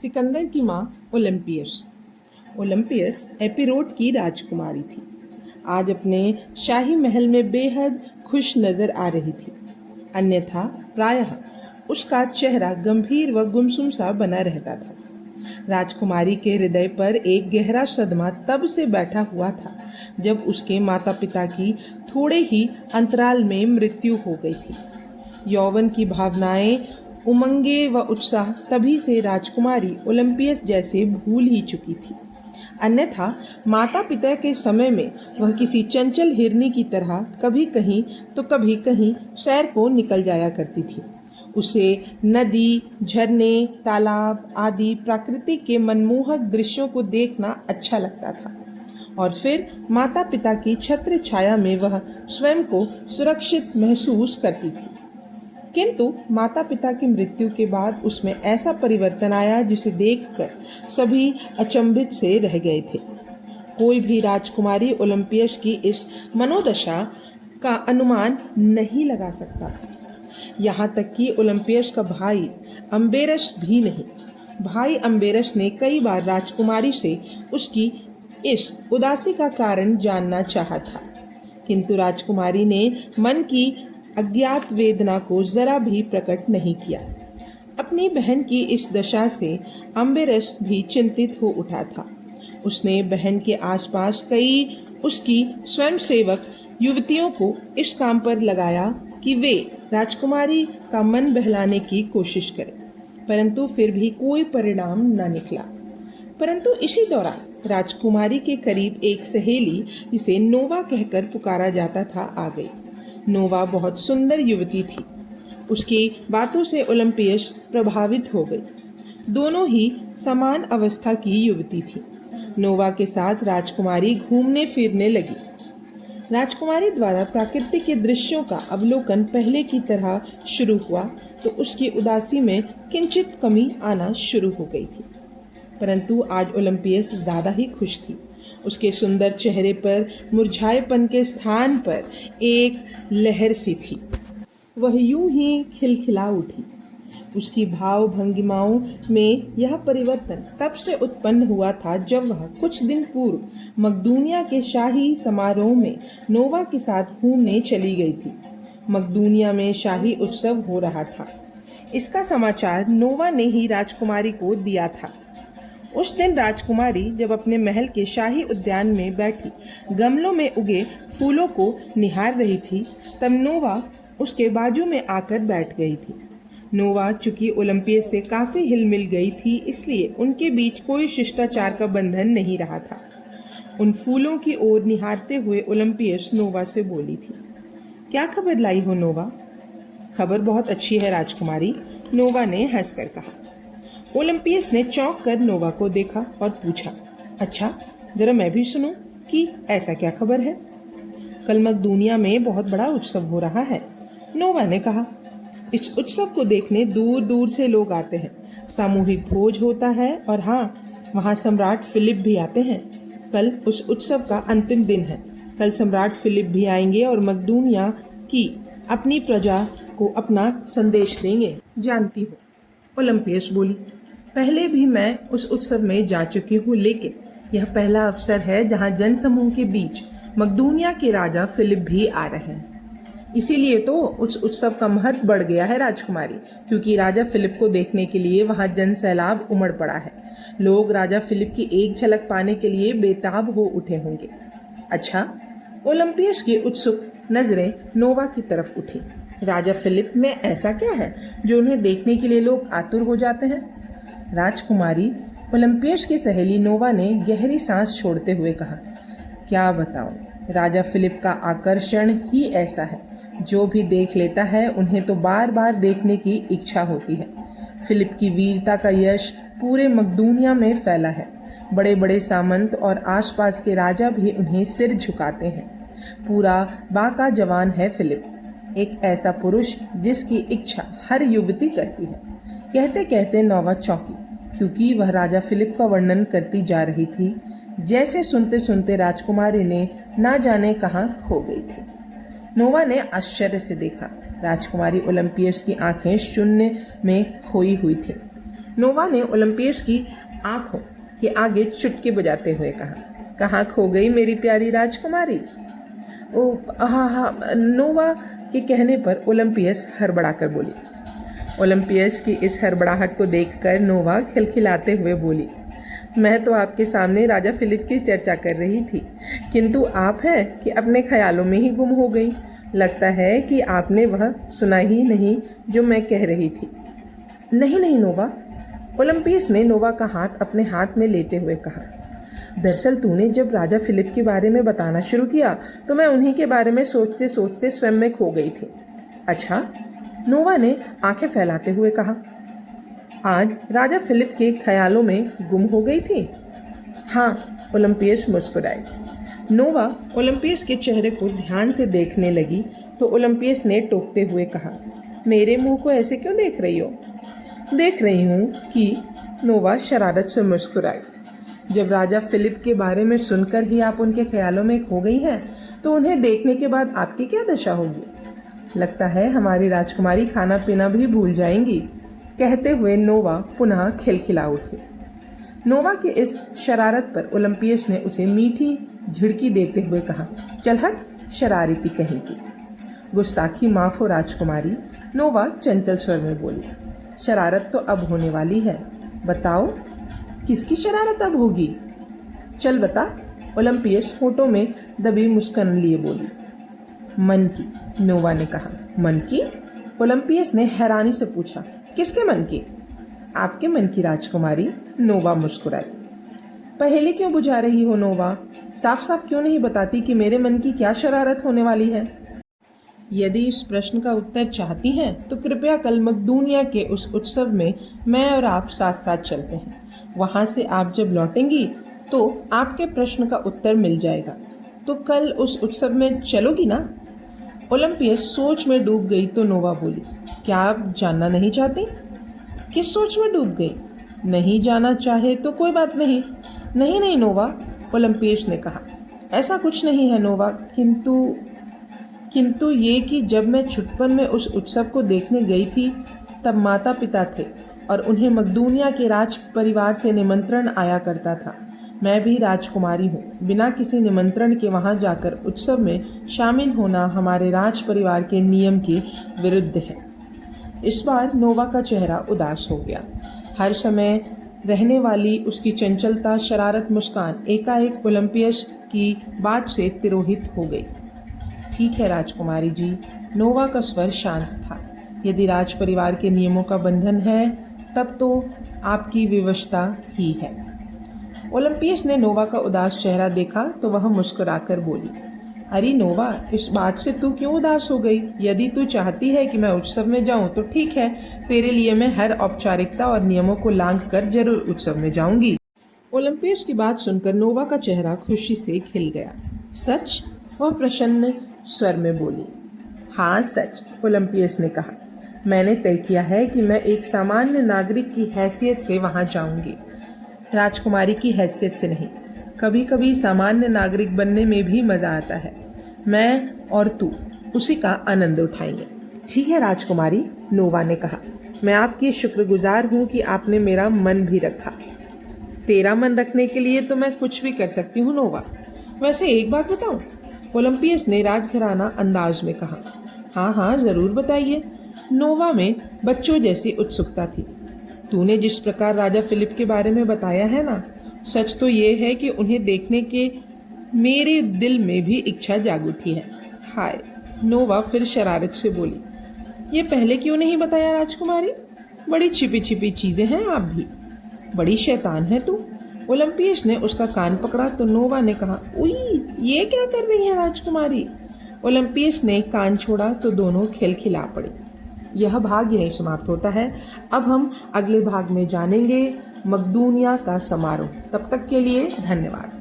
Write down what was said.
सिकंदर की माँ ओलंपियस। ओलंपियस एपिरोट की राजकुमारी थी। आज अपने शाही महल में बेहद खुश नजर आ रही थी। अन्यथा प्रायः उसका चेहरा गंभीर व गुमसुम सा बना रहता था। राजकुमारी के हृदय पर एक गहरा सदमा तब से बैठा हुआ था जब उसके माता पिता की थोड़े ही अंतराल में मृत्यु हो गई थी। यौवन की भावनाएं, उमंगे व उत्साह तभी से राजकुमारी ओलंपियस जैसे भूल ही चुकी थी। अन्यथा माता पिता के समय में वह किसी चंचल हिरनी की तरह कभी कहीं तो कभी कहीं सैर को निकल जाया करती थी। उसे नदी, झरने, तालाब आदि प्रकृति के मनमोहक दृश्यों को देखना अच्छा लगता था और फिर माता पिता की छत्र छाया में वह स्वयं को सुरक्षित महसूस करती थी। किंतु माता पिता की मृत्यु के बाद उसमें ऐसा परिवर्तन आया जिसे देखकर सभी अचंभित से रह गए थे। कोई भी राजकुमारी ओलंपियस की इस मनोदशा का अनुमान नहीं लगा सकता था। यहाँ तक कि ओलंपियस का भाई अम्बेरस भी नहीं। भाई अम्बेरस ने कई बार राजकुमारी से उसकी इस उदासी का कारण जानना चाहा था, किंतु राजकुमारी ने मन की अज्ञात वेदना को जरा भी प्रकट नहीं किया। अपनी बहन की इस दशा से अम्बेरस भी चिंतित हो उठा था। उसने बहन के आसपास कई उसकी स्वयंसेवक युवतियों को इस काम पर लगाया कि वे राजकुमारी का मन बहलाने की कोशिश करें, परंतु फिर भी कोई परिणाम न निकला। परंतु इसी दौरान राजकुमारी के करीब एक सहेली, जिसे नोवा कहकर पुकारा जाता था, आ गई। नोवा बहुत सुंदर युवती थी। उसकी बातों से ओलंपियस प्रभावित हो गई। दोनों ही समान अवस्था की युवती थी। नोवा के साथ राजकुमारी घूमने फिरने लगी। राजकुमारी द्वारा प्रकृति के दृश्यों का अवलोकन पहले की तरह शुरू हुआ तो उसकी उदासी में किंचित कमी आना शुरू हो गई थी। परंतु आज ओलंपियस ज्यादा ही खुश थी। उसके सुंदर चेहरे पर मुरझाएपन के स्थान पर एक लहर सी थी। वह यूं ही खिलखिला उठी। उसकी भाव भंगिमाओं में यह परिवर्तन तब से उत्पन्न हुआ था जब वह कुछ दिन पूर्व मकदूनिया के शाही समारोह में नोवा के साथ घूमने चली गई थी। मकदूनिया में शाही उत्सव हो रहा था। इसका समाचार नोवा ने ही राजकुमारी को दिया था। उस दिन राजकुमारी जब अपने महल के शाही उद्यान में बैठी गमलों में उगे फूलों को निहार रही थी, तब नोवा उसके बाजू में आकर बैठ गई थी। नोवा चूंकि ओलंपियस से काफी हिलमिल गई थी, इसलिए उनके बीच कोई शिष्टाचार का बंधन नहीं रहा था। उन फूलों की ओर निहारते हुए ओलंपियस नोवा से बोली थी, क्या खबर लाई हो नोवा? खबर बहुत अच्छी है राजकुमारी, नोवा ने हंसकर कहा। ओलंपियस ने चौंक कर नोवा को देखा और पूछा, अच्छा जरा मैं भी सुनूं कि ऐसा क्या खबर है? कल मकदूनिया में बहुत बड़ा उत्सव हो रहा है, नोवा ने कहा। इस उत्सव को देखने दूर दूर से लोग आते हैं। सामूहिक भोज होता है और हाँ, वहाँ सम्राट फिलिप भी आते हैं। कल उस उत्सव का अंतिम दिन है। कल सम्राट फिलिप भी आएंगे और मकदूनिया की अपनी प्रजा को अपना संदेश देंगे। जानती हो, ओलंपियस बोली, पहले भी मैं उस उत्सव में जा चुकी हूँ, लेकिन यह पहला अवसर है जहाँ जनसमूह के बीच मकदूनिया के राजा फिलिप भी आ रहे हैं। इसीलिए तो उस उत्सव का महत्व बढ़ गया है राजकुमारी, क्योंकि राजा फिलिप को देखने के लिए वहाँ जन सैलाब उमड़ पड़ा है। लोग राजा फिलिप की एक झलक पाने के लिए बेताब हो उठे होंगे। अच्छा, ओलंपियस की उत्सुक नजरें नोवा की तरफ उठी। राजा फिलिप में ऐसा क्या है जो उन्हें देखने के लिए लोग आतुर हो जाते हैं? राजकुमारी, ओलंपियस की सहेली नोवा ने गहरी सांस छोड़ते हुए कहा, क्या बताऊं, राजा फिलिप का आकर्षण ही ऐसा है, जो भी देख लेता है उन्हें तो बार बार देखने की इच्छा होती है। फिलिप की वीरता का यश पूरे मकदूनिया में फैला है। बड़े बड़े सामंत और आसपास के राजा भी उन्हें सिर झुकाते हैं। पूरा बाका जवान है फिलिप, एक ऐसा पुरुष जिसकी इच्छा हर युवती करती है। कहते कहते नोवा चौंकी, क्योंकि वह राजा फिलिप का वर्णन करती जा रही थी। जैसे सुनते सुनते राजकुमारी ने ना जाने कहाँ खो गई थी। नोवा ने आश्चर्य से देखा। राजकुमारी ओलंपियस की आंखें शून्य में खोई हुई थी। नोवा ने ओलंपियस की आंखों के आगे चुटकी बजाते हुए कहा, कहाँ खो गई मेरी प्यारी राजकुमारी? ओ हाँ, नोवा के कहने पर ओलंपियस हड़बड़ाकर बोली। ओलंपियस की इस हड़बड़ाहट को देखकर नोवा खिलखिलाते हुए बोली, मैं तो आपके सामने राजा फिलिप की चर्चा कर रही थी, किंतु आप हैं कि अपने ख्यालों में ही गुम हो गई। लगता है कि आपने वह सुना ही नहीं जो मैं कह रही थी। नहीं नोवा, ओलंपियस ने नोवा का हाथ अपने हाथ में लेते हुए कहा, दरअसल तूने जब राजा फिलिप के बारे में बताना शुरू किया तो मैं उन्हीं के बारे में सोचते सोचते स्वयं में खो गई थी। अच्छा? नोवा ने आंखें फैलाते हुए कहा, आज राजा फिलिप के ख्यालों में गुम हो गई थी? हाँ, ओलंपियस मुस्कुराए। नोवा ओलंपियस के चेहरे को ध्यान से देखने लगी तो ओलंपियस ने टोकते हुए कहा, मेरे मुंह को ऐसे क्यों देख रही हो? देख रही हूँ कि नोवा शरारत से मुस्कुराई। जब राजा फिलिप के बारे में सुनकर ही आप उनके ख्यालों में खो गई हैं तो उन्हें देखने के बाद आपकी क्या दशा होगी? लगता है हमारी राजकुमारी खाना पीना भी भूल जाएंगी। कहते हुए नोवा पुनः खिलखिला उठी। नोवा के इस शरारत पर ओलंपियस ने उसे मीठी झिड़की देते हुए कहा, चल हट, शरारती कहीं की। गुस्ताखी माफ हो राजकुमारी, नोवा चंचल स्वर में बोली। शरारत तो अब होने वाली है, बताओ किसकी शरारत अब होगी? चल बता, ओलंपियस होठों में दबी मुस्कान लिए बोली। मन की, नोवा ने कहा। मन की? ओलंपियस ने हैरानी से पूछा, किसके मन की? आपके मन की राजकुमारी, नोवा मुस्कुराई। पहेली क्यों बुझा रही हो नोवा? साफ साफ क्यों नहीं बताती कि मेरे मन की क्या शरारत होने वाली है? यदि इस प्रश्न का उत्तर चाहती हैं तो कृपया कल मकदूनिया के उस उत्सव में मैं और आप साथ साथ चलते हैं। वहाँ से आप जब लौटेंगी तो आपके प्रश्न का उत्तर मिल जाएगा। तो कल उस उत्सव में चलोगी ना? ओलंपियस सोच में डूब गई तो नोवा बोली, क्या आप जानना नहीं चाहती? किस सोच में डूब गई? नहीं जाना चाहे तो कोई बात नहीं। नहीं नोवा, ओलंपियस ने कहा, ऐसा कुछ नहीं है नोवा, किंतु ये कि जब मैं छुटपन में उस उत्सव को देखने गई थी तब माता पिता थे और उन्हें मकदूनिया के राज परिवार से निमंत्रण आया करता था। मैं भी राजकुमारी हूँ। बिना किसी निमंत्रण के वहाँ जाकर उत्सव में शामिल होना हमारे राज परिवार के नियम के विरुद्ध है। इस बार नोवा का चेहरा उदास हो गया। हर समय रहने वाली उसकी चंचलता, शरारत, मुस्कान एकाएक ओलंपियस की बात से तिरोहित हो गई। ठीक है राजकुमारी जी, नोवा का स्वर शांत था। यदि राज परिवार के नियमों का बंधन है तब तो आपकी विवशता ही है। ओलंपियस ने नोवा का उदास चेहरा देखा तो वह मुस्कुराकर बोली, अरे नोवा, इस बात से तू क्यों उदास हो गई? यदि तू चाहती है कि मैं उत्सव में जाऊं तो ठीक है, तेरे लिए मैं हर औपचारिकता और नियमों को लांघ कर जरूर उत्सव में जाऊंगी। ओलंपियस की बात सुनकर नोवा का चेहरा खुशी से खिल गया। सच? वह प्रसन्न स्वर में बोली। हाँ सच, ओलंपियस ने कहा। मैंने तय किया है कि मैं एक सामान्य नागरिक की हैसियत से वहां जाऊंगी, राजकुमारी की हैसियत से नहीं। कभी कभी सामान्य नागरिक बनने में भी मजा आता है। मैं और तू उसी का आनंद उठाएंगे। ठीक है राजकुमारी, नोवा ने कहा। मैं आपकी शुक्रगुजार हूँ कि आपने मेरा मन भी रखा। तेरा मन रखने के लिए तो मैं कुछ भी कर सकती हूँ नोवा। वैसे एक बात बताऊं? ओलंपियस ने राजघराना अंदाज में कहा। हाँ जरूर बताइए। नोवा में बच्चों जैसी उत्सुकता थी। तूने जिस प्रकार राजा फिलिप के बारे में बताया है ना, सच तो ये है कि उन्हें देखने के मेरे दिल में भी इच्छा जाग उठी है। हाय, नोवा फिर शरारत से बोली, ये पहले क्यों नहीं बताया राजकुमारी? बड़ी छिपी छिपी चीजें हैं आप भी, बड़ी शैतान है तू। ओलंपियस ने उसका कान पकड़ा तो नोवा ने कहा, उई, ये क्या कर रही है राजकुमारी? ओलंपियस ने कान छोड़ा तो दोनों खिलखिला पड़े। यह भाग यहीं समाप्त होता है। अब हम अगले भाग में जानेंगे मकदूनिया का समारोह। तब तक के लिए धन्यवाद।